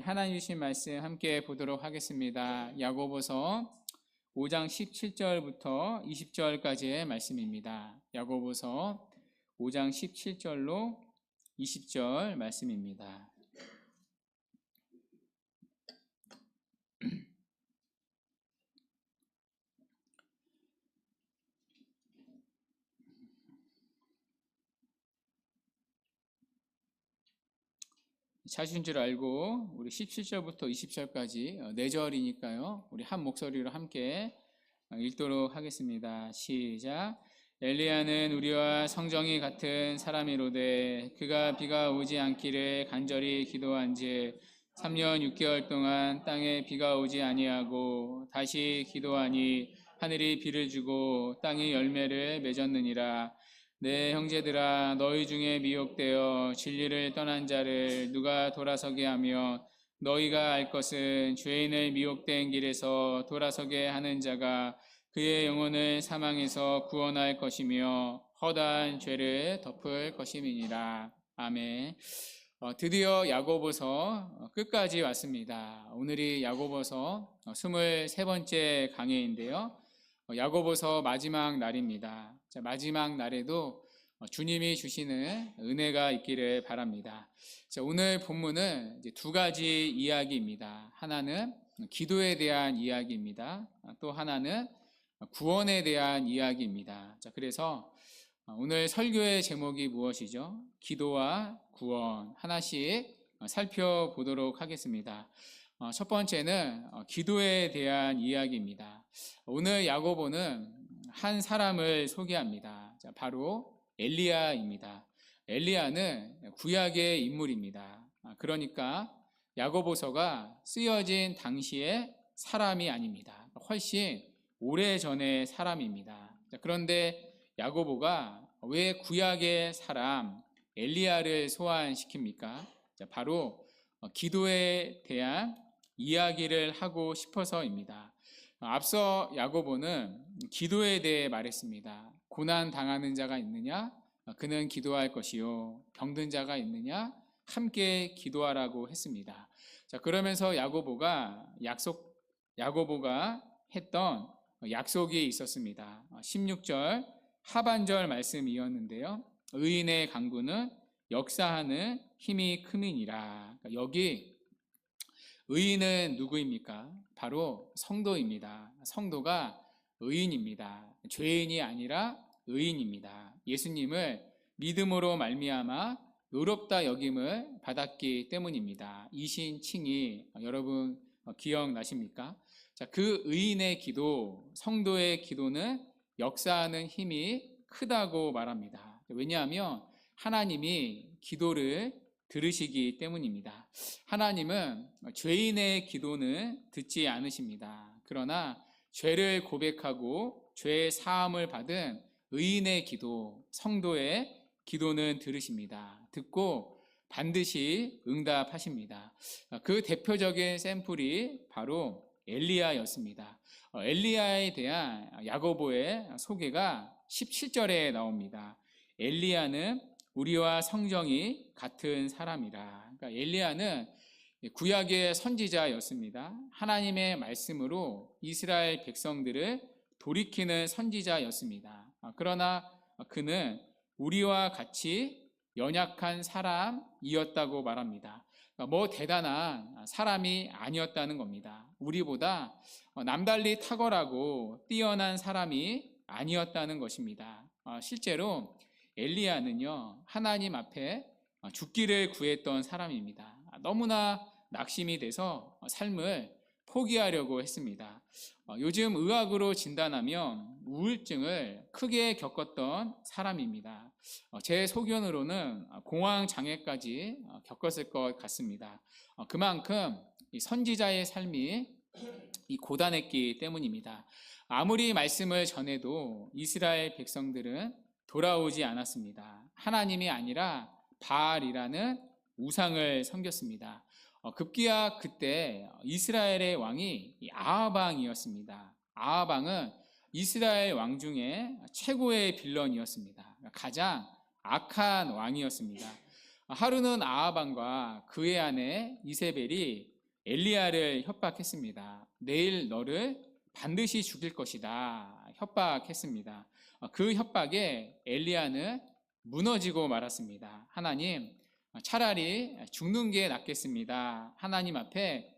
하나님 주신 말씀 함께 보도록 하겠습니다. 야고보서 5장 17절부터 20절까지의 말씀입니다. 야고보서 5장 17절로 20절 말씀입니다. 찾으신 줄 알고 우리 17절부터 20절까지 4절이니까요. 우리 한 목소리로 함께 읽도록 하겠습니다. 시작. 엘리야는 우리와 성정이 같은 사람이로되 그가 비가 오지 않기를 간절히 기도한즉 3년 6개월 동안 땅에 비가 오지 아니하고 다시 기도하니 하늘이 비를 주고 땅이 열매를 맺었느니라. 내 형제들아, 너희 중에 미혹되어 진리를 떠난 자를 누가 돌아서게 하며 너희가 알 것은 죄인을 미혹된 길에서 돌아서게 하는 자가 그의 영혼을 사망에서 구원할 것이며 허다한 죄를 덮을 것임이니라. 아멘. 드디어 야고보서 끝까지 왔습니다. 오늘이 야고보서 23번째 강해인데요. 야고보서 마지막 날입니다. 마지막 날에도 주님이 주시는 은혜가 있기를 바랍니다. 오늘 본문은 두 가지 이야기입니다. 하나는 기도에 대한 이야기입니다. 또 하나는 구원에 대한 이야기입니다. 그래서 오늘 설교의 제목이 무엇이죠? 기도와 구원 하나씩 살펴보도록 하겠습니다. 첫 번째는 기도에 대한 이야기입니다. 오늘 야고보는 한 사람을 소개합니다. 바로 엘리야입니다. 엘리야는 구약의 인물입니다. 그러니까 야고보서가 쓰여진 당시의 사람이 아닙니다. 훨씬 오래전의 사람입니다. 그런데 야고보가 왜 구약의 사람 엘리야를 소환시킵니까? 바로 기도에 대한 이야기를 하고 싶어서입니다. 앞서 야고보는 기도에 대해 말했습니다. 고난 당하는 자가 있느냐? 그는 기도할 것이요. 병든 자가 있느냐? 함께 기도하라고 했습니다. 그러면서 야고보가 했던 약속이 있었습니다. 16절 하반절 말씀이었는데요. 의인의 강구는 역사하는 힘이 큼이니라. 여기 의인은 누구입니까? 바로 성도입니다. 성도가 의인입니다. 죄인이 아니라 의인입니다. 예수님을 믿음으로 말미암아 의롭다 여김을 받았기 때문입니다. 이신칭의 여러분 기억나십니까? 그 의인의 기도, 성도의 기도는 역사하는 힘이 크다고 말합니다. 왜냐하면 하나님이 기도를 들으시기 때문입니다. 하나님은 죄인의 기도는 듣지 않으십니다. 그러나 죄를 고백하고 죄의 사함을 받은 의인의 기도, 성도의 기도는 들으십니다. 듣고 반드시 응답하십니다. 그 대표적인 샘플이 바로 엘리야였습니다. 엘리야에 대한 야고보의 소개가 17절에 나옵니다. 엘리야는 우리와 성정이 같은 사람이라. 그러니까 엘리야는 구약의 선지자였습니다. 하나님의 말씀으로 이스라엘 백성들을 돌이키는 선지자였습니다. 그러나 그는 우리와 같이 연약한 사람이었다고 말합니다. 뭐 대단한 사람이 아니었다는 겁니다. 우리보다 남달리 탁월하고 뛰어난 사람이 아니었다는 것입니다. 실제로 엘리야는요, 하나님 앞에 죽기를 구했던 사람입니다. 너무나 낙심이 돼서 삶을 포기하려고 했습니다. 요즘 의학으로 진단하면 우울증을 크게 겪었던 사람입니다. 제 소견으로는 공황장애까지 겪었을 것 같습니다. 그만큼 선지자의 삶이 고단했기 때문입니다. 아무리 말씀을 전해도 이스라엘 백성들은 돌아오지 않았습니다. 하나님이 아니라 바알이라는 우상을 섬겼습니다. 급기야 그때 이스라엘의 왕이 아하방이었습니다. 아하방은 이스라엘 왕 중에 최고의 빌런이었습니다. 가장 악한 왕이었습니다. 하루는 아하방과 그의 아내 이세벨이 엘리야를 협박했습니다. 내일 너를 반드시 죽일 것이다 협박했습니다. 그 협박에 엘리야는 무너지고 말았습니다. 하나님, 차라리 죽는 게 낫겠습니다. 하나님 앞에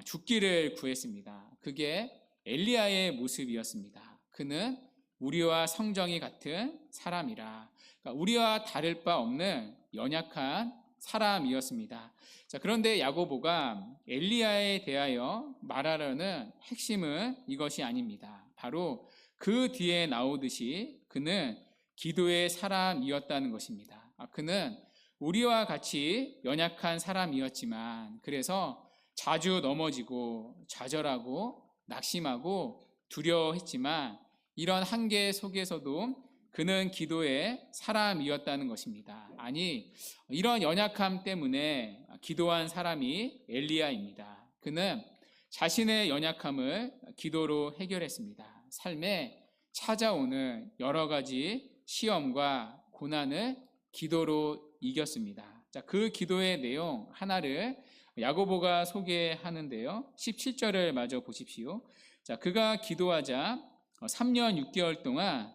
죽기를 구했습니다. 그게 엘리야의 모습이었습니다. 그는 우리와 성정이 같은 사람이라, 그러니까 우리와 다를 바 없는 연약한 사람이었습니다. 자, 그런데 야고보가 엘리야에 대하여 말하려는 핵심은 이것이 아닙니다. 바로 그 뒤에 나오듯이 그는 기도의 사람이었다는 것입니다. 그는 우리와 같이 연약한 사람이었지만, 그래서 자주 넘어지고 좌절하고 낙심하고 두려워했지만, 이런 한계 속에서도 그는 기도의 사람이었다는 것입니다. 아니, 이런 연약함 때문에 기도한 사람이 엘리야입니다. 그는 자신의 연약함을 기도로 해결했습니다. 삶에 찾아오는 여러 가지 시험과 고난을 기도로 이겼습니다. 자, 그 기도의 내용 하나를 야고보가 소개하는데요. 17절을 마저 보십시오. 자, 그가 기도하자 3년 6개월 동안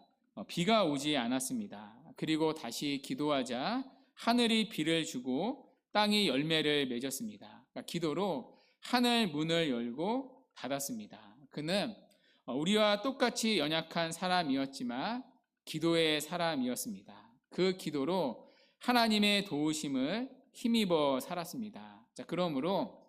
비가 오지 않았습니다. 그리고 다시 기도하자 하늘이 비를 주고 땅이 열매를 맺었습니다. 그러니까 기도로 하늘 문을 열고 닫았습니다. 그는 우리와 똑같이 연약한 사람이었지만 기도의 사람이었습니다. 그 기도로 하나님의 도우심을 힘입어 살았습니다. 자, 그러므로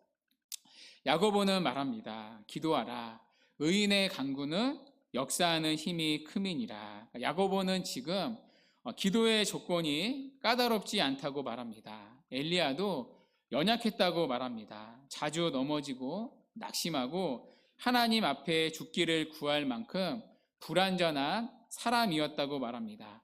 야고보는 말합니다. 기도하라. 의인의 간구는 역사하는 힘이 큼이니라. 야고보는 지금 기도의 조건이 까다롭지 않다고 말합니다. 엘리야도 연약했다고 말합니다. 자주 넘어지고 낙심하고 하나님 앞에 죽기를 구할 만큼 불완전한 사람이었다고 말합니다.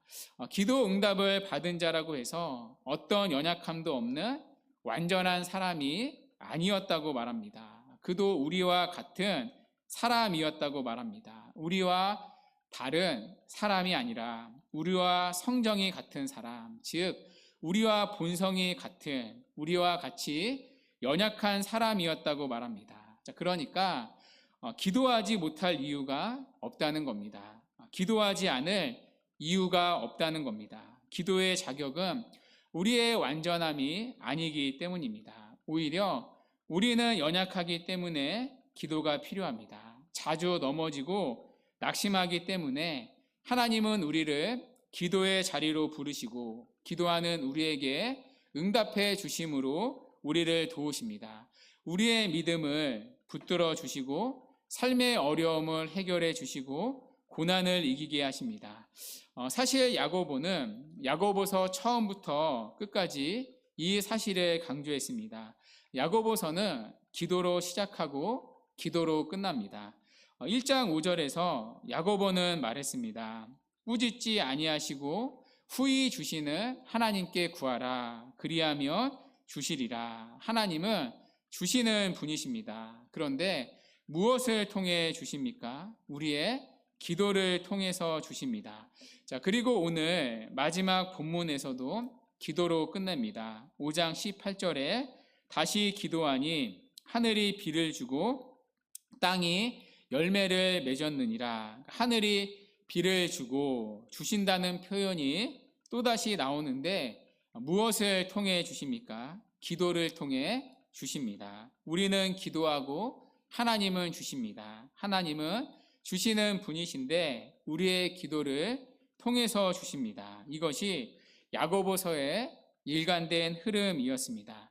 기도 응답을 받은 자라고 해서 어떤 연약함도 없는 완전한 사람이 아니었다고 말합니다. 그도 우리와 같은 사람이었다고 말합니다. 우리와 다른 사람이 아니라 우리와 성정이 같은 사람, 즉 우리와 본성이 같은, 우리와 같이 연약한 사람이었다고 말합니다. 자, 그러니까 기도하지 못할 이유가 없다는 겁니다. 기도하지 않을 이유가 없다는 겁니다. 기도의 자격은 우리의 완전함이 아니기 때문입니다. 오히려 우리는 연약하기 때문에 기도가 필요합니다. 자주 넘어지고 낙심하기 때문에 하나님은 우리를 기도의 자리로 부르시고 기도하는 우리에게 응답해 주심으로 우리를 도우십니다. 우리의 믿음을 붙들어 주시고 삶의 어려움을 해결해 주시고 고난을 이기게 하십니다. 사실 야고보는 야고보서 처음부터 끝까지 이 사실을 강조했습니다. 야고보서는 기도로 시작하고 기도로 끝납니다. 1장 5절에서 야고보는 말했습니다. 꾸짖지 아니하시고 후히 주시는 하나님께 구하라. 그리하면 주시리라. 하나님은 주시는 분이십니다. 그런데 무엇을 통해 주십니까? 우리의 기도를 통해서 주십니다. 자, 그리고 오늘 마지막 본문에서도 기도로 끝냅니다. 5장 18절에 다시 기도하니 하늘이 비를 주고 땅이 열매를 맺었느니라. 하늘이 비를 주고 주신다는 표현이 또다시 나오는데 무엇을 통해 주십니까? 기도를 통해 주십니다. 우리는 기도하고 하나님은 주십니다. 하나님은 주시는 분이신데 우리의 기도를 통해서 주십니다. 이것이 야고보서의 일관된 흐름이었습니다.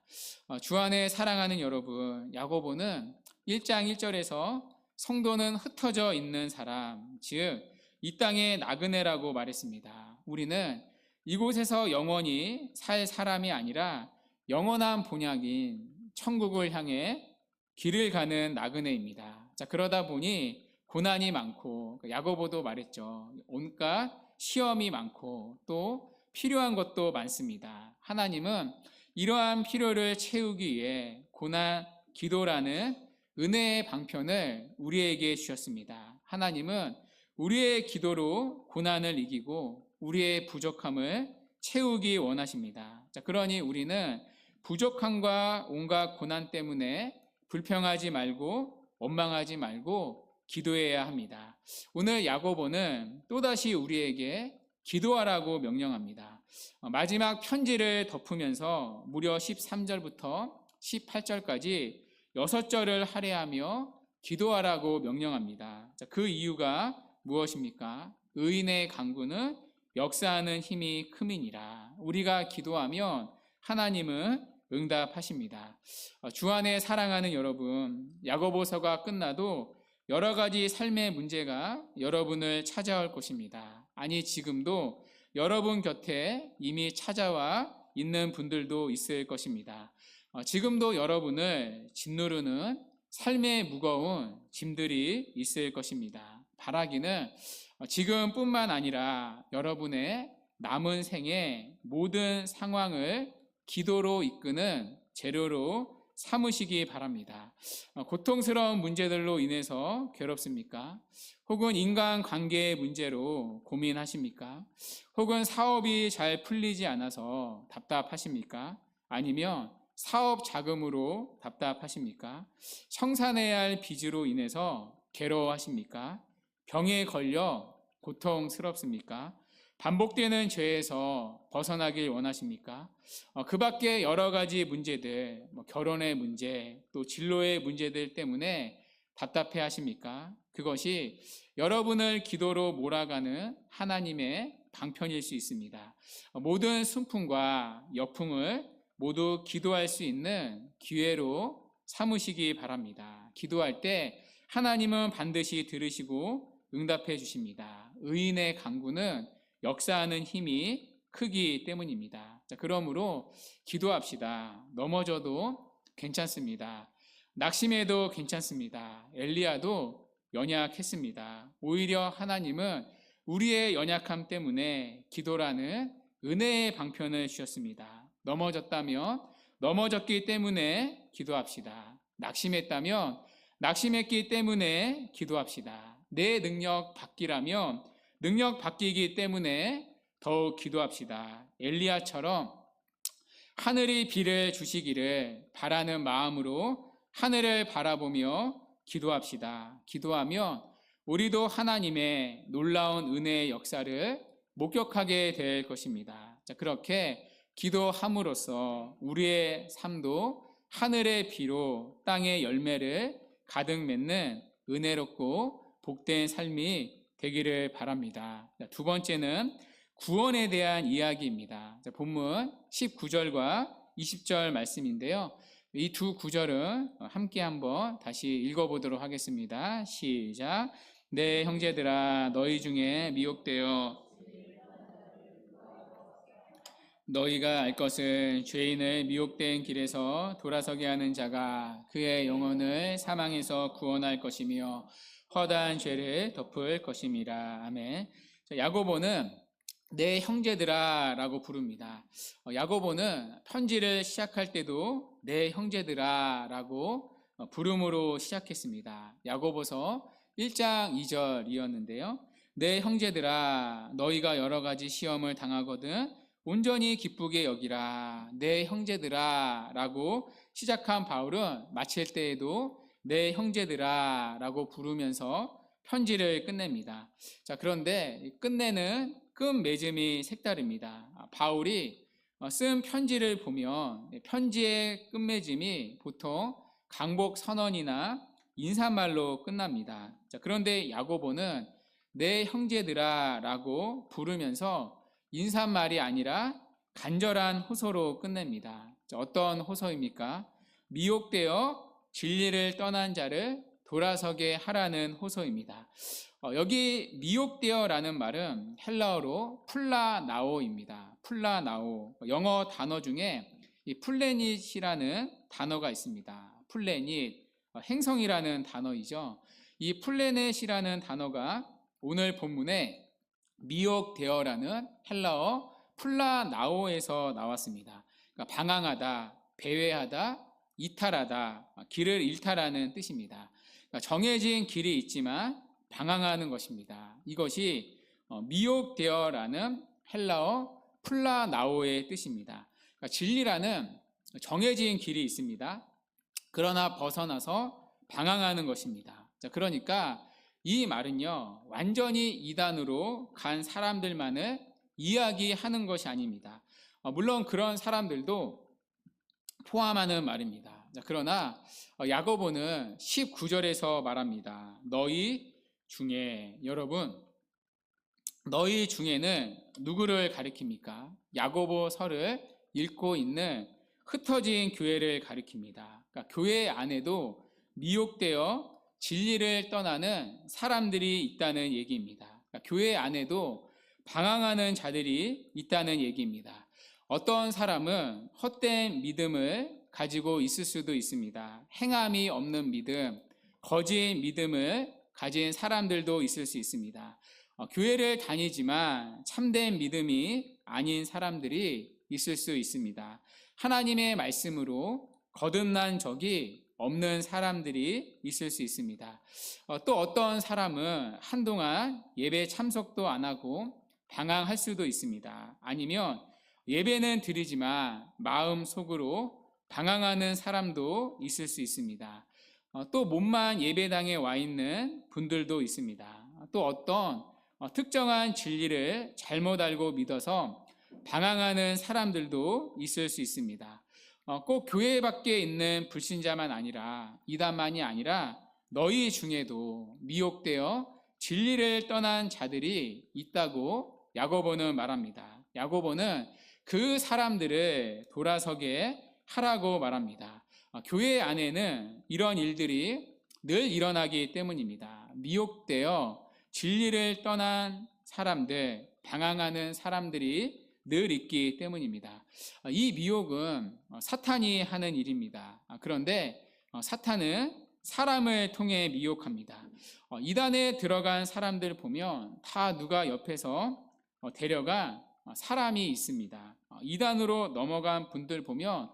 주안에 사랑하는 여러분, 야고보는 1장 1절에서 성도는 흩어져 있는 사람, 즉 이 땅의 나그네라고 말했습니다. 우리는 이곳에서 영원히 살 사람이 아니라 영원한 본향인 천국을 향해 길을 가는 나그네입니다. 자, 그러다 보니 고난이 많고, 야고보도 말했죠. 온갖 시험이 많고 또 필요한 것도 많습니다. 하나님은 이러한 필요를 채우기 위해 고난, 기도라는 은혜의 방편을 우리에게 주셨습니다. 하나님은 우리의 기도로 고난을 이기고 우리의 부족함을 채우기 원하십니다. 자, 그러니 우리는 부족함과 온갖 고난 때문에 불평하지 말고 원망하지 말고 기도해야 합니다. 오늘 야고보는 또다시 우리에게 기도하라고 명령합니다. 마지막 편지를 덮으면서 무려 13절부터 18절까지 6절을 할애하며 기도하라고 명령합니다. 그 이유가 무엇입니까? 의인의 간구는 역사하는 힘이 큼이니라. 우리가 기도하면 하나님은 응답하십니다. 주 안에 사랑하는 여러분, 야고보서가 끝나도 여러 가지 삶의 문제가 여러분을 찾아올 것입니다. 아니, 지금도 여러분 곁에 이미 찾아와 있는 분들도 있을 것입니다. 지금도 여러분을 짓누르는 삶의 무거운 짐들이 있을 것입니다. 바라기는 지금뿐만 아니라 여러분의 남은 생의 모든 상황을 기도로 이끄는 재료로 삼으시기 바랍니다. 고통스러운 문제들로 인해서 괴롭습니까? 혹은 인간관계의 문제로 고민하십니까? 혹은 사업이 잘 풀리지 않아서 답답하십니까? 아니면 사업 자금으로 답답하십니까? 청산해야 할 빚으로 인해서 괴로워하십니까? 병에 걸려 고통스럽습니까? 반복되는 죄에서 벗어나길 원하십니까? 그 밖에 여러 가지 문제들, 결혼의 문제, 또 진로의 문제들 때문에 답답해 하십니까? 그것이 여러분을 기도로 몰아가는 하나님의 방편일 수 있습니다. 모든 순풍과 역풍을 모두 기도할 수 있는 기회로 삼으시기 바랍니다. 기도할 때 하나님은 반드시 들으시고 응답해 주십니다. 의인의 간구는 역사하는 힘이 크기 때문입니다. 그러므로 기도합시다. 넘어져도 괜찮습니다. 낙심해도 괜찮습니다. 엘리야도 연약했습니다. 오히려 하나님은 우리의 연약함 때문에 기도라는 은혜의 방편을 주셨습니다. 넘어졌다면 넘어졌기 때문에 기도합시다. 낙심했다면 낙심했기 때문에 기도합시다. 내 능력 받기라면 능력 바뀌기 때문에 더욱 기도합시다. 엘리야처럼 하늘이 비를 주시기를 바라는 마음으로 하늘을 바라보며 기도합시다. 기도하면 우리도 하나님의 놀라운 은혜의 역사를 목격하게 될 것입니다. 그렇게 기도함으로써 우리의 삶도 하늘의 비로 땅의 열매를 가득 맺는 은혜롭고 복된 삶이 되기를 바랍니다. 두 번째는 구원에 대한 이야기입니다. 본문 19절과 20절 말씀인데요. 이 두 구절은 함께 한번 다시 읽어보도록 하겠습니다. 시작. 내 형제들아, 너희 중에 미혹되어 너희가 알 것은 죄인을 미혹된 길에서 돌아서게 하는 자가 그의 영혼을 사망에서 구원할 것이며 허다한 죄를 덮을 것임이라. 아멘. 야고보는 내 형제들아 라고 부릅니다. 야고보는 편지를 시작할 때도 내 형제들아 라고 부름으로 시작했습니다. 야고보서 1장 2절이었는데요. 내 형제들아, 너희가 여러 가지 시험을 당하거든 온전히 기쁘게 여기라. 내 형제들아 라고 시작한 바울은 마칠 때에도 내 형제들아 라고 부르면서 편지를 끝냅니다. 그런데 끝내는 끝맺음이 색다릅니다. 바울이 쓴 편지를 보면 편지의 끝맺음이 보통 강복 선언이나 인사말로 끝납니다. 그런데 야고보는 내 형제들아 라고 부르면서 인사말이 아니라 간절한 호소로 끝냅니다. 어떤 호소입니까? 미혹되어 진리를 떠난 자를 돌아서게 하라는 호소입니다. 여기 미혹되어라는 말은 헬라어로 플라나오입니다. 플라나오. 영어 단어 중에 이 플래닛이라는 단어가 있습니다. 플래닛, 행성이라는 단어이죠. 이 플래닛이라는 단어가 오늘 본문에 미혹되어라는 헬라어 플라나오에서 나왔습니다. 그러니까 방황하다, 배회하다, 이탈하다, 길을 일탈하는 뜻입니다. 그러니까 정해진 길이 있지만 방황하는 것입니다. 이것이 미혹되어라는 헬라어 플라나오의 뜻입니다. 그러니까 진리라는 정해진 길이 있습니다. 그러나 벗어나서 방황하는 것입니다. 자, 그러니까 이 말은요, 완전히 이단으로 간 사람들만을 이야기하는 것이 아닙니다. 물론 그런 사람들도 포함하는 말입니다. 자, 그러나 야고보는 19절에서 말합니다. 너희 중에, 여러분, 너희 중에는 누구를 가리킵니까? 야고보서를 읽고 있는 흩어진 교회를 가리킵니다. 그러니까 교회 안에도 미혹되어 진리를 떠나는 사람들이 있다는 얘기입니다. 그러니까 교회 안에도 방황하는 자들이 있다는 얘기입니다. 어떤 사람은 헛된 믿음을 가지고 있을 수도 있습니다. 행함이 없는 믿음, 거짓 믿음을 가진 사람들도 있을 수 있습니다. 교회를 다니지만 참된 믿음이 아닌 사람들이 있을 수 있습니다. 하나님의 말씀으로 거듭난 적이 없는 사람들이 있을 수 있습니다. 또 어떤 사람은 한동안 예배 참석도 안 하고 방황할 수도 있습니다. 아니면 예배는 드리지만 마음속으로 방황하는 사람도 있을 수 있습니다. 또 몸만 예배당에 와 있는 분들도 있습니다. 또 어떤 특정한 진리를 잘못 알고 믿어서 방황하는 사람들도 있을 수 있습니다. 꼭 교회 밖에 있는 불신자만 아니라, 이단만이 아니라 너희 중에도 미혹되어 진리를 떠난 자들이 있다고 야고보는 말합니다. 야고보는 그 사람들을 돌아서게 하라고 말합니다. 교회 안에는 이런 일들이 늘 일어나기 때문입니다. 미혹되어 진리를 떠난 사람들, 방황하는 사람들이 늘 있기 때문입니다. 이 미혹은 사탄이 하는 일입니다. 그런데 사탄은 사람을 통해 미혹합니다. 이단에 들어간 사람들 보면 다 누가 옆에서 데려간 사람이 있습니다. 이단으로 넘어간 분들 보면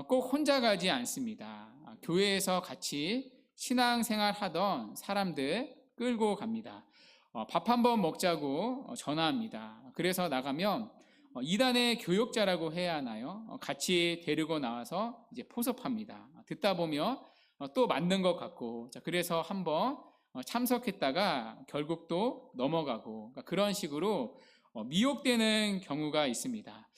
꼭 혼자 가지 않습니다. 교회에서 같이 신앙생활 하던 사람들 끌고 갑니다. 밥 한번 먹자고 전화합니다. 그래서 나가면 이단의 교역자라고 해야 하나요? 같이 데리고 나와서 이제 포섭합니다. 듣다 보면 또 맞는 것 같고, 그래서 한번 참석했다가 결국 또 넘어가고, 그런 식으로 미혹되는 경우가 있습니다.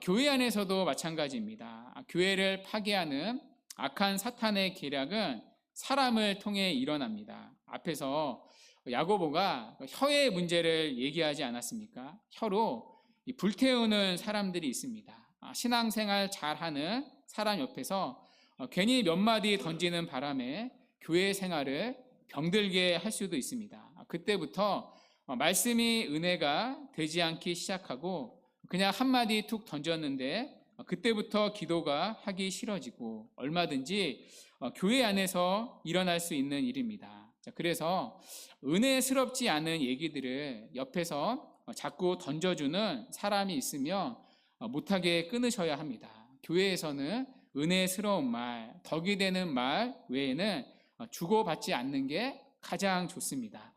교회 안에서도 마찬가지입니다. 교회를 파괴하는 악한 사탄의 계략은 사람을 통해 일어납니다. 앞에서 야고보가 혀의 문제를 얘기하지 않았습니까? 혀로 불태우는 사람들이 있습니다. 신앙생활 잘하는 사람 옆에서 괜히 몇 마디 던지는 바람에 교회 생활을 병들게 할 수도 있습니다. 그때부터 말씀이 은혜가 되지 않기 시작하고 그냥 한마디 툭 던졌는데 그때부터 기도가 하기 싫어지고 얼마든지 교회 안에서 일어날 수 있는 일입니다. 그래서 은혜스럽지 않은 얘기들을 옆에서 자꾸 던져주는 사람이 있으면 못하게 끊으셔야 합니다. 교회에서는 은혜스러운 말, 덕이 되는 말 외에는 주고받지 않는 게 가장 좋습니다.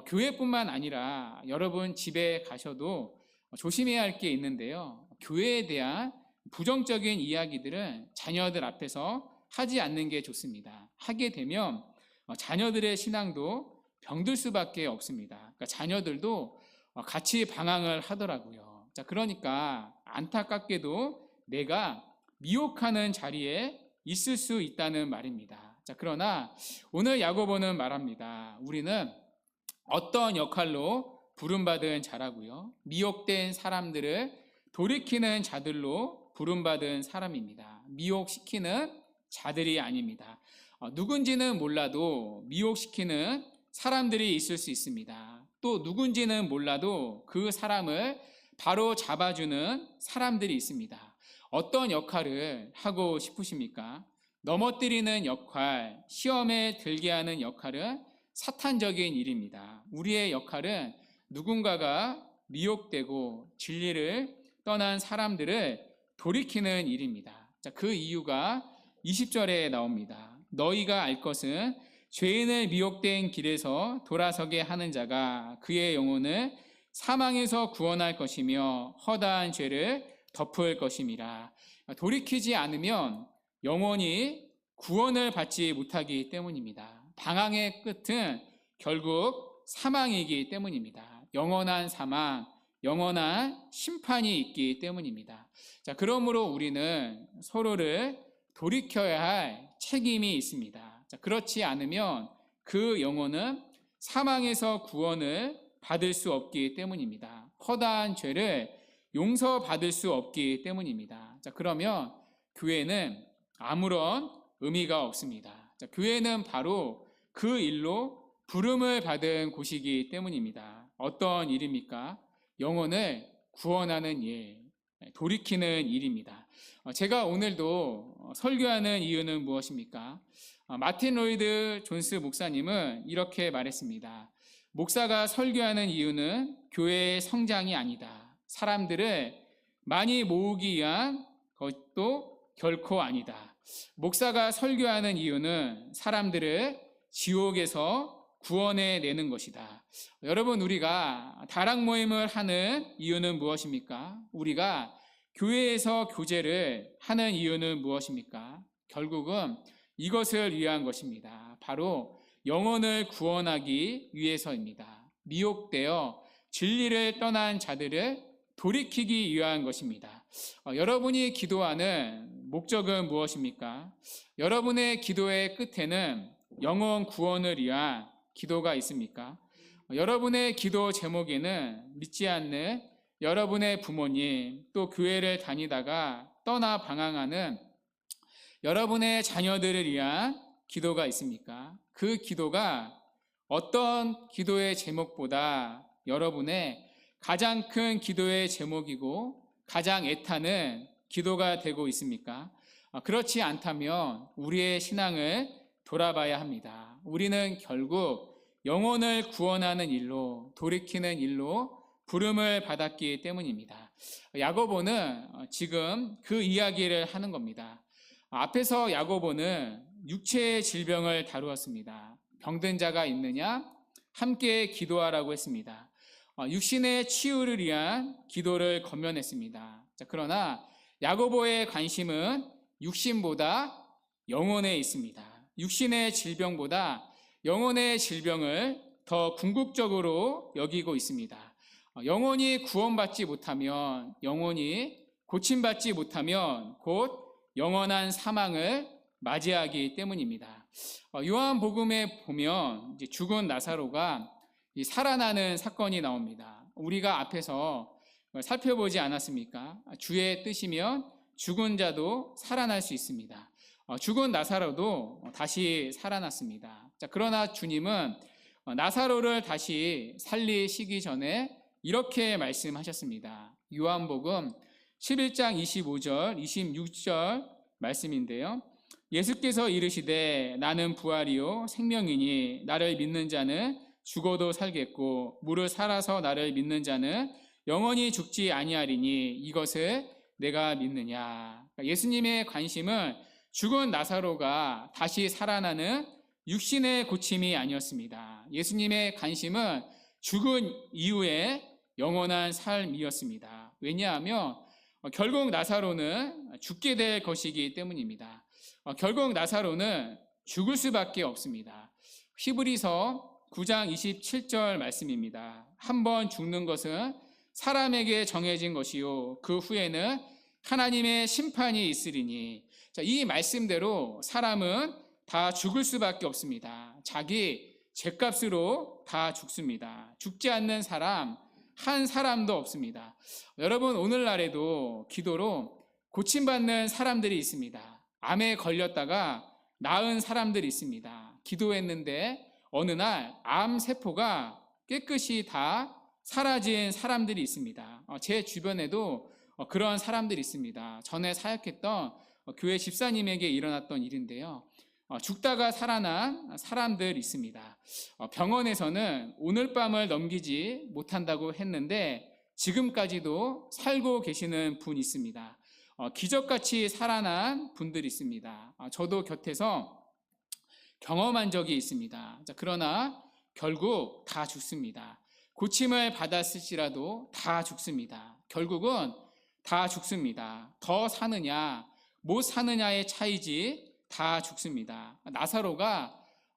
교회뿐만 아니라 여러분 집에 가셔도 조심해야 할 게 있는데요. 교회에 대한 부정적인 이야기들은 자녀들 앞에서 하지 않는 게 좋습니다. 하게 되면 자녀들의 신앙도 병들 수밖에 없습니다. 그러니까 자녀들도 같이 방황을 하더라고요. 자, 그러니까 안타깝게도 내가 미혹하는 자리에 있을 수 있다는 말입니다. 자, 그러나 오늘 야고보는 말합니다. 우리는 어떤 역할로 부름받은 자라고요? 미혹된 사람들을 돌이키는 자들로 부름받은 사람입니다. 미혹시키는 자들이 아닙니다. 누군지는 몰라도 미혹시키는 사람들이 있을 수 있습니다. 또 누군지는 몰라도 그 사람을 바로 잡아주는 사람들이 있습니다. 어떤 역할을 하고 싶으십니까? 넘어뜨리는 역할, 시험에 들게 하는 역할은 사탄적인 일입니다. 우리의 역할은 누군가가 미혹되고 진리를 떠난 사람들을 돌이키는 일입니다. 자, 그 이유가 20절에 나옵니다. 너희가 알 것은 죄인을 미혹된 길에서 돌아서게 하는 자가 그의 영혼을 사망에서 구원할 것이며 허다한 죄를 덮을 것임이라. 돌이키지 않으면 영원히 구원을 받지 못하기 때문입니다. 방황의 끝은 결국 사망이기 때문입니다. 영원한 사망, 영원한 심판이 있기 때문입니다. 자, 그러므로 우리는 서로를 돌이켜야 할 책임이 있습니다. 자, 그렇지 않으면 그 영혼은 사망에서 구원을 받을 수 없기 때문입니다. 허다한 죄를 용서받을 수 없기 때문입니다. 자, 그러면 교회는 아무런 의미가 없습니다. 자, 교회는 바로 그 일로 부름을 받은 곳이기 때문입니다. 어떤 일입니까? 영혼을 구원하는 일, 돌이키는 일입니다. 제가 오늘도 설교하는 이유는 무엇입니까? 마틴 로이드 존스 목사님은 이렇게 말했습니다. 목사가 설교하는 이유는 교회의 성장이 아니다. 사람들을 많이 모으기 위한 것도 결코 아니다. 목사가 설교하는 이유는 사람들을 지옥에서 구원해 내는 것이다. 여러분, 우리가 다락 모임을 하는 이유는 무엇입니까? 우리가 교회에서 교제를 하는 이유는 무엇입니까? 결국은 이것을 위한 것입니다. 바로 영혼을 구원하기 위해서입니다. 미혹되어 진리를 떠난 자들을 돌이키기 위한 것입니다. 여러분이 기도하는 목적은 무엇입니까? 여러분의 기도의 끝에는 영혼 구원을 위한 기도가 있습니까? 여러분의 기도 제목에는 믿지 않는 여러분의 부모님, 또 교회를 다니다가 떠나 방황하는 여러분의 자녀들을 위한 기도가 있습니까? 그 기도가 어떤 기도의 제목보다 여러분의 가장 큰 기도의 제목이고 가장 애타는 기도가 되고 있습니까? 그렇지 않다면 우리의 신앙을 돌아봐야 합니다. 우리는 결국 영혼을 구원하는 일로, 돌이키는 일로 부름을 받았기 때문입니다. 야고보는 지금 그 이야기를 하는 겁니다. 앞에서 야고보는 육체의 질병을 다루었습니다. 병든 자가 있느냐? 함께 기도하라고 했습니다. 육신의 치유를 위한 기도를 권면했습니다. 그러나 야고보의 관심은 육신보다 영혼에 있습니다. 육신의 질병보다 영혼의 질병을 더 궁극적으로 여기고 있습니다. 영혼이 구원받지 못하면, 영혼이 고침받지 못하면 곧 영원한 사망을 맞이하기 때문입니다. 요한복음에 보면 죽은 나사로가 살아나는 사건이 나옵니다. 우리가 앞에서 살펴보지 않았습니까? 주의 뜻이면 죽은 자도 살아날 수 있습니다. 죽은 나사로도 다시 살아났습니다. 그러나 주님은 나사로를 다시 살리시기 전에 이렇게 말씀하셨습니다. 요한복음 11장 25절, 26절 말씀인데요. 예수께서 이르시되 나는 부활이요 생명이니 나를 믿는 자는 죽어도 살겠고 무릇 살아서 나를 믿는 자는 영원히 죽지 아니하리니 이것을 내가 믿느냐. 예수님의 관심은 죽은 나사로가 다시 살아나는 육신의 고침이 아니었습니다. 예수님의 관심은 죽은 이후에 영원한 삶이었습니다. 왜냐하면 결국 나사로는 죽게 될 것이기 때문입니다. 결국 나사로는 죽을 수밖에 없습니다. 히브리서 9장 27절 말씀입니다. 한번 죽는 것은 사람에게 정해진 것이요 그 후에는 하나님의 심판이 있으리니. 이 말씀대로 사람은 다 죽을 수밖에 없습니다. 자기 죄값으로 다 죽습니다. 죽지 않는 사람 한 사람도 없습니다. 여러분, 오늘날에도 기도로 고침받는 사람들이 있습니다. 암에 걸렸다가 나은 사람들이 있습니다. 기도했는데 어느 날 암 세포가 깨끗이 다 사라진 사람들이 있습니다. 제 주변에도 그런 사람들이 있습니다. 전에 사역했던 교회 집사님에게 일어났던 일인데요. 죽다가 살아난 사람들 있습니다. 병원에서는 오늘 밤을 넘기지 못한다고 했는데 지금까지도 살고 계시는 분 있습니다. 기적같이 살아난 분들이 있습니다. 저도 곁에서 경험한 적이 있습니다. 그러나 결국 다 죽습니다. 고침을 받았을지라도 다 죽습니다. 결국은 다 죽습니다. 더 사느냐 못 사느냐의 차이지 다 죽습니다. 나사로가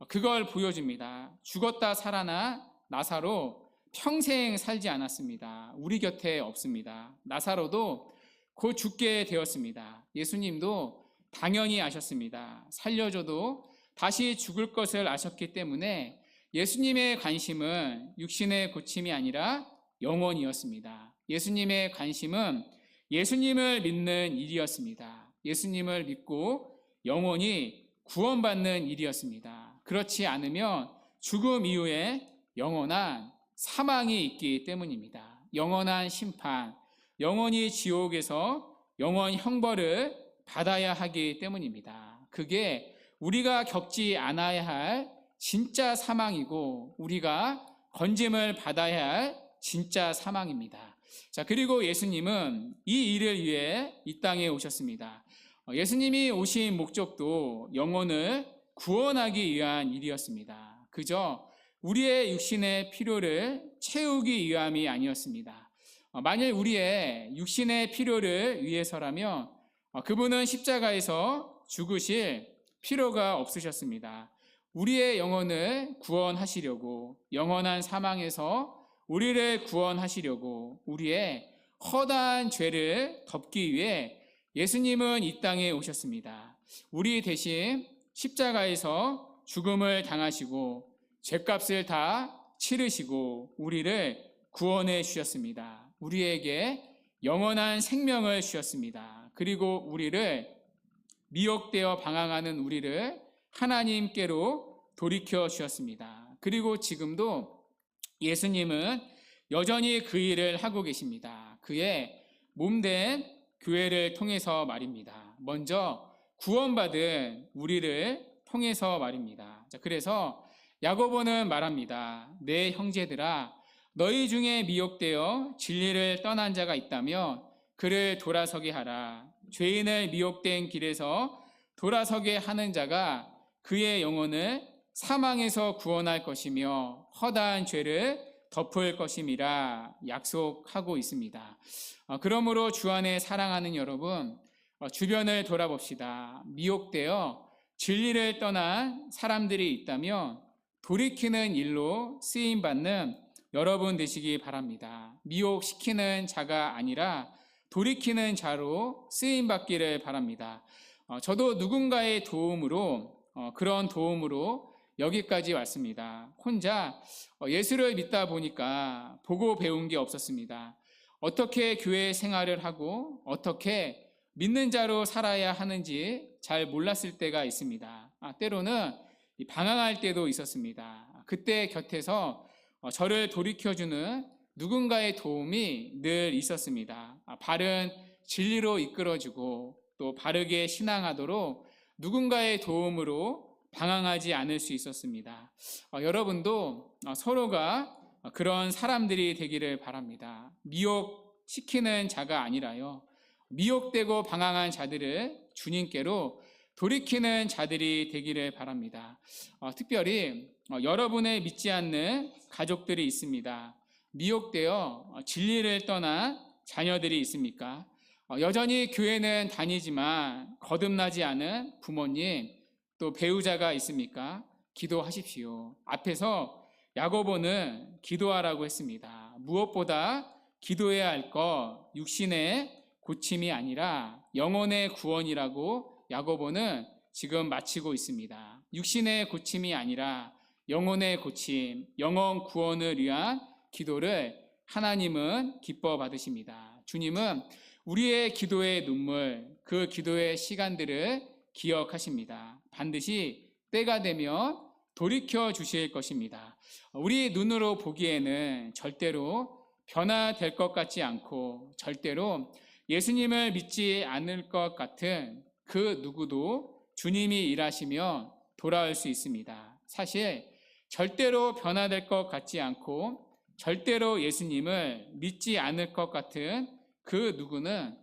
그걸 보여줍니다. 죽었다 살아나 나사로 평생 살지 않았습니다. 우리 곁에 없습니다. 나사로도 곧 죽게 되었습니다. 예수님도 당연히 아셨습니다. 살려줘도 다시 죽을 것을 아셨기 때문에 예수님의 관심은 육신의 고침이 아니라 영원이었습니다. 예수님의 관심은 예수님을 믿는 일이었습니다. 예수님을 믿고 영원히 구원받는 일이었습니다. 그렇지 않으면 죽음 이후에 영원한 사망이 있기 때문입니다. 영원한 심판, 영원히 지옥에서 영원 형벌을 받아야 하기 때문입니다. 그게 우리가 겪지 않아야 할 진짜 사망이고 우리가 건짐을 받아야 할 진짜 사망입니다. 자, 그리고 예수님은 이 일을 위해 이 땅에 오셨습니다. 예수님이 오신 목적도 영혼을 구원하기 위한 일이었습니다. 그저 우리의 육신의 필요를 채우기 위함이 아니었습니다. 만일 우리의 육신의 필요를 위해서라면 그분은 십자가에서 죽으실 필요가 없으셨습니다. 우리의 영혼을 구원하시려고, 영원한 사망에서 우리를 구원하시려고, 우리의 허다한 죄를 덮기 위해 예수님은 이 땅에 오셨습니다. 우리 대신 십자가에서 죽음을 당하시고 죄값을 다 치르시고 우리를 구원해 주셨습니다. 우리에게 영원한 생명을 주셨습니다. 그리고 우리를 미혹되어 방황하는 우리를 하나님께로 돌이켜 주셨습니다. 그리고 지금도 예수님은 여전히 그 일을 하고 계십니다. 그의 몸된 교회를 통해서 말입니다. 먼저 구원받은 우리를 통해서 말입니다. 그래서 야고보는 말합니다. 내 형제들아, 너희 중에 미혹되어 진리를 떠난 자가 있다면 그를 돌아서게 하라. 죄인을 미혹된 길에서 돌아서게 하는 자가 그의 영혼을 사망에서 구원할 것이며 허다한 죄를 덮을 것임이라 약속하고 있습니다. 그러므로 주 안에 사랑하는 여러분, 주변을 돌아봅시다. 미혹되어 진리를 떠난 사람들이 있다면 돌이키는 일로 쓰임받는 여러분 되시기 바랍니다. 미혹시키는 자가 아니라 돌이키는 자로 쓰임받기를 바랍니다. 저도 누군가의 도움으로, 그런 도움으로 여기까지 왔습니다. 혼자 예수를 믿다 보니까 보고 배운 게 없었습니다. 어떻게 교회 생활을 하고 어떻게 믿는 자로 살아야 하는지 잘 몰랐을 때가 있습니다. 때로는 방황할 때도 있었습니다. 그때 곁에서 저를 돌이켜주는 누군가의 도움이 늘 있었습니다. 바른 진리로 이끌어주고 또 바르게 신앙하도록 누군가의 도움으로 방황하지 않을 수 있었습니다. 여러분도 서로가 그런 사람들이 되기를 바랍니다. 미혹시키는 자가 아니라요. 미혹되고 방황한 자들을 주님께로 돌이키는 자들이 되기를 바랍니다. 특별히 여러분의 믿지 않는 가족들이 있습니다. 미혹되어 진리를 떠난 자녀들이 있습니까? 여전히 교회는 다니지만 거듭나지 않은 부모님 또 배우자가 있습니까? 기도하십시오. 앞에서 야고보는 기도하라고 했습니다. 무엇보다 기도해야 할 것 육신의 고침이 아니라 영혼의 구원이라고 야고보는 지금 마치고 있습니다. 육신의 고침이 아니라 영혼의 고침, 영혼 구원을 위한 기도를 하나님은 기뻐 받으십니다. 주님은 우리의 기도의 눈물, 그 기도의 시간들을 기억하십니다. 반드시 때가 되면 돌이켜 주실 것입니다. 우리 눈으로 보기에는 절대로 변화될 것 같지 않고 절대로 예수님을 믿지 않을 것 같은 그 누구도 주님이 일하시면 돌아올 수 있습니다. 사실 절대로 변화될 것 같지 않고 절대로 예수님을 믿지 않을 것 같은 그 누구는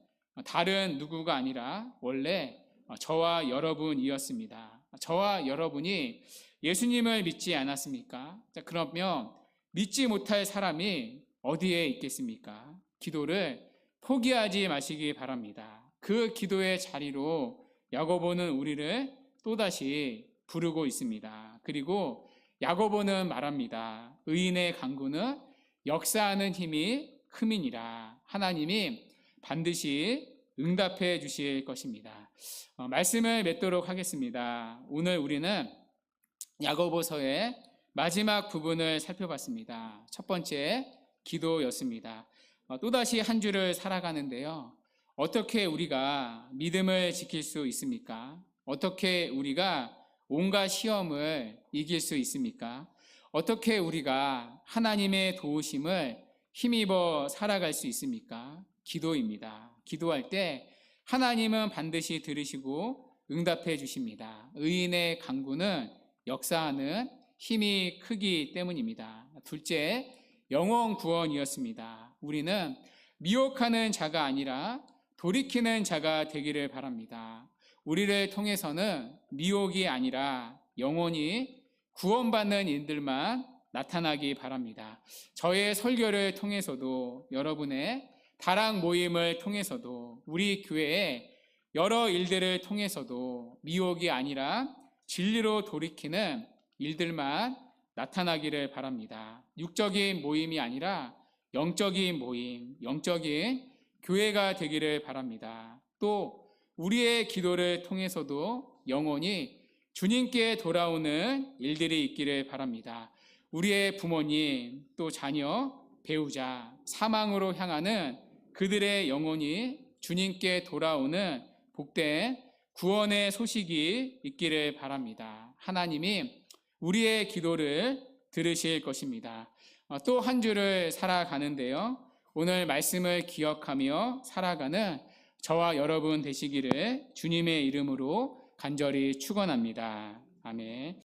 다른 누구가 아니라 원래 저와 여러분이었습니다. 저와 여러분이 예수님을 믿지 않았습니까? 자, 그러면 믿지 못할 사람이 어디에 있겠습니까? 기도를 포기하지 마시기 바랍니다. 그 기도의 자리로 야고보는 우리를 또다시 부르고 있습니다. 그리고 야고보는 말합니다. 의인의 간구는 역사하는 힘이 크민이라. 하나님이 반드시 응답해 주실 것입니다. 말씀을 맺도록 하겠습니다. 오늘 우리는 야고보서의 마지막 부분을 살펴봤습니다. 첫 번째, 기도였습니다. 또다시 한 주를 살아가는데요. 어떻게 우리가 믿음을 지킬 수 있습니까? 어떻게 우리가 온갖 시험을 이길 수 있습니까? 어떻게 우리가 하나님의 도우심을 힘입어 살아갈 수 있습니까? 기도입니다. 기도할 때 하나님은 반드시 들으시고 응답해 주십니다. 의인의 간구는 역사하는 힘이 크기 때문입니다. 둘째, 영혼 구원이었습니다. 우리는 미혹하는 자가 아니라 돌이키는 자가 되기를 바랍니다. 우리를 통해서는 미혹이 아니라 영혼이 구원받는 일들만 나타나기 바랍니다. 저의 설교를 통해서도, 여러분의 다락 모임을 통해서도, 우리 교회의 여러 일들을 통해서도 미혹이 아니라 진리로 돌이키는 일들만 나타나기를 바랍니다. 육적인 모임이 아니라 영적인 모임, 영적인 교회가 되기를 바랍니다. 또 우리의 기도를 통해서도 영혼이 주님께 돌아오는 일들이 있기를 바랍니다. 우리의 부모님, 또 자녀, 배우자, 사망으로 향하는 그들의 영혼이 주님께 돌아오는 복된 구원의 소식이 있기를 바랍니다. 하나님이 우리의 기도를 들으실 것입니다. 또 한 주를 살아가는데요. 오늘 말씀을 기억하며 살아가는 저와 여러분 되시기를 주님의 이름으로 간절히 축원합니다. 아멘.